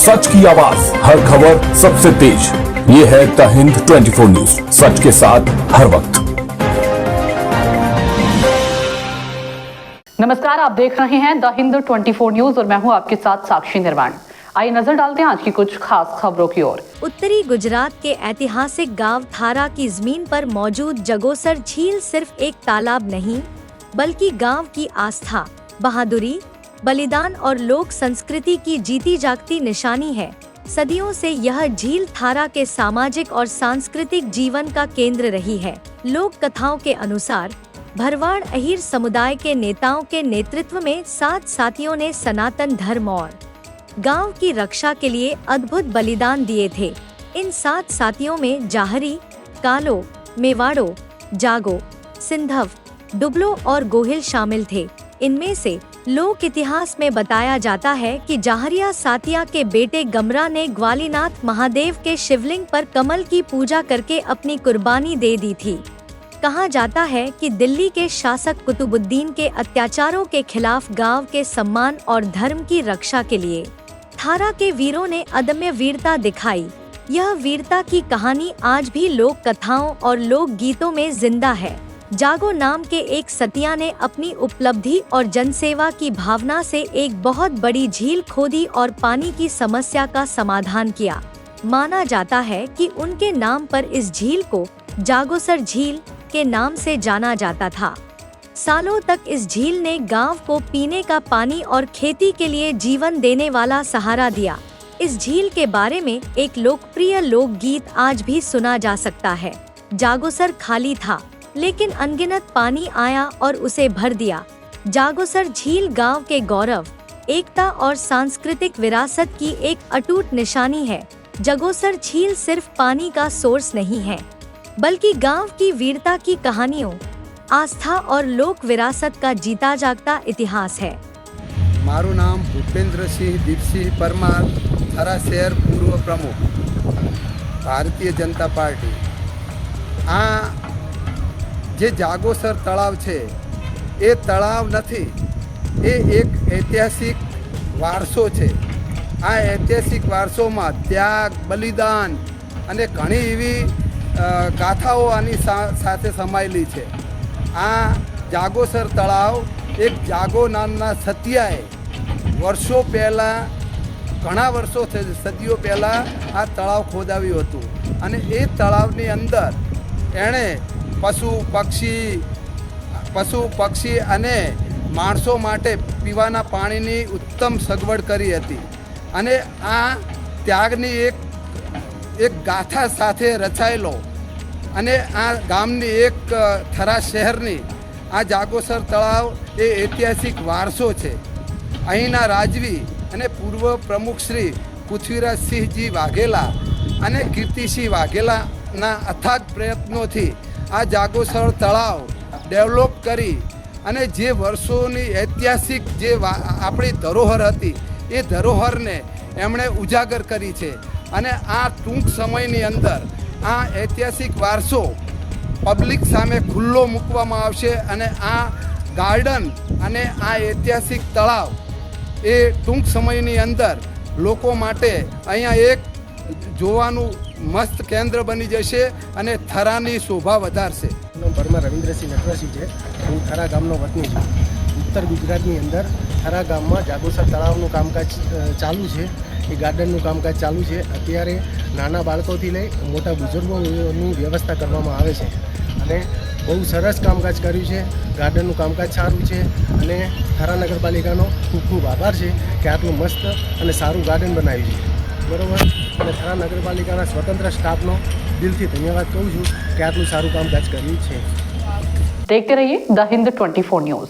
सच की आवाज, हर खबर सबसे तेज। ये है द हिंद 24 न्यूज, सच के साथ हर वक्त। नमस्कार, आप देख रहे हैं द हिंद 24 न्यूज और मैं हूं आपके साथ साक्षी निर्वाण। आइए नजर डालते हैं आज की कुछ खास खबरों की ओर। उत्तरी गुजरात के ऐतिहासिक गांव थारा की जमीन पर मौजूद जगोसर झील सिर्फ एक तालाब नहीं, बल्कि गांव की आस्था, बहादुरी, बलिदान और लोक संस्कृति की जीती जागती निशानी है। सदियों से यह झील थारा के सामाजिक और सांस्कृतिक जीवन का केंद्र रही है। लोक कथाओं के अनुसार भरवाड़ अहीर समुदाय के नेताओं के नेतृत्व में 7 साथियों ने सनातन धर्म और गांव की रक्षा के लिए अद्भुत बलिदान दिए थे। इन 7 साथियों में जाहरी, कालो, मेवाड़ो, जागो, सिंधव, डुबलो और गोहिल शामिल थे। इनमें से लोक इतिहास में बताया जाता है कि जाहरिया साथिया के बेटे गमरा ने ग्वालीनाथ महादेव के शिवलिंग पर कमल की पूजा करके अपनी कुर्बानी दे दी थी। कहा जाता है कि दिल्ली के शासक कुतुबुद्दीन के अत्याचारों के खिलाफ गांव के सम्मान और धर्म की रक्षा के लिए थारा के वीरों ने अदम्य वीरता दिखाई। यह वीरता की कहानी आज भी लोक कथाओं और लोक गीतों में जिंदा है। जागो नाम के एक सतिया ने अपनी उपलब्धि और जनसेवा की भावना से एक बहुत बड़ी झील खोदी और पानी की समस्या का समाधान किया। माना जाता है कि उनके नाम पर इस झील को जागोसर झील के नाम से जाना जाता था। सालों तक इस झील ने गांव को पीने का पानी और खेती के लिए जीवन देने वाला सहारा दिया। इस झील के बारे में एक लोकप्रिय लोकगीत आज भी सुना जा सकता है। जागोसर खाली था, लेकिन अनगिनत पानी आया और उसे भर दिया। जागोसर झील गांव के गौरव, एकता और सांस्कृतिक विरासत की एक अटूट निशानी है। जागोसर झील सिर्फ पानी का सोर्स नहीं है, बल्कि गांव की वीरता की कहानियों, आस्था और लोक विरासत का जीता जागता इतिहास है। मारू नाम भूपेंद्र सिंह दीपसिंह परमार, थारा शहर पूर्व प्रमुख, भारतीय जनता पार्टी। आ જે જાગોસર તળાવ છે એ તળાવ નથી, એ એક ઐતિહાસિક વારસો છે। આ ઐતિહાસિક વારસોમાં ત્યાગ, બલિદાન અને ઘણી એવી ગાથાઓ આની સાથે સમાયેલી છે। આ જાગોસર તળાવ એક જાગો નામના સતિયાએ વર્ષો પહેલાં, ઘણા વર્ષો સદીઓ પહેલાં આ તળાવ ખોદાવ્યું હતું અને એ તળાવની અંદર એણે પશુ પક્ષી અને માણસો માટે પીવાના પાણીની ઉત્તમ સગવડ કરી હતી અને આ ત્યાગની એક ગાથા સાથે રચાયેલો અને આ ગામની એક થરા શહેરની આ જાગોસર તળાવ એ ઐતિહાસિક વારસો છે। અહીંના રાજવી અને પૂર્વ પ્રમુખ શ્રી પૃથ્વીરાજસિંહજી વાઘેલા અને કીર્તિસિંહ વાઘેલાના અથાગ પ્રયત્નોથી આ જાગોસર તળાવ ડેવલપ કરી અને જે વર્ષોની ઐતિહાસિક જે આપણી ધરોહર હતી એ ધરોહરને એમણે ઉજાગર કરી છે અને આ ટૂંક સમયની અંદર આ ઐતિહાસિક વારસો પબ્લિક સામે ખુલ્લો મૂકવામાં આવશે અને આ ગાર્ડન અને આ ઐતિહાસિક તળાવ એ ટૂંક સમયની અંદર લોકો માટે અહીંયા એક જોવાનું મસ્ત કેન્દ્ર બની જશે અને થરાની શોભા વધારશે। પરમાર રવિન્દ્રસિંહ નટવરસિંહ છે। હું થરા ગામનો વતની છું। ઉત્તર ગુજરાતની અંદર થરા ગામમાં જાગોસર તળાવનું કામકાજ ચાલુ છે, એ ગાર્ડનનું કામકાજ ચાલુ છે। અત્યારે નાના બાળકોથી લઈ મોટા બુઝુર્ગોની વ્યવસ્થા કરવામાં આવે છે અને બહુ સરસ કામકાજ કર્યું છે। ગાર્ડનનું કામકાજ સારું છે અને થરા નગરપાલિકાનો ખૂબ ખૂબ આભાર છે કે આટલું મસ્ત અને સારું ગાર્ડન બનાવ્યું છે, બરાબર। અને થરા નગરપાલિકાના સ્વતંત્ર સ્ટાફનો દિલથી ધન્યવાદ કહું છું કે આટલું સારું કામકાજ કર્યું છે। देखते रहिए द हिंद 24 न्यूज।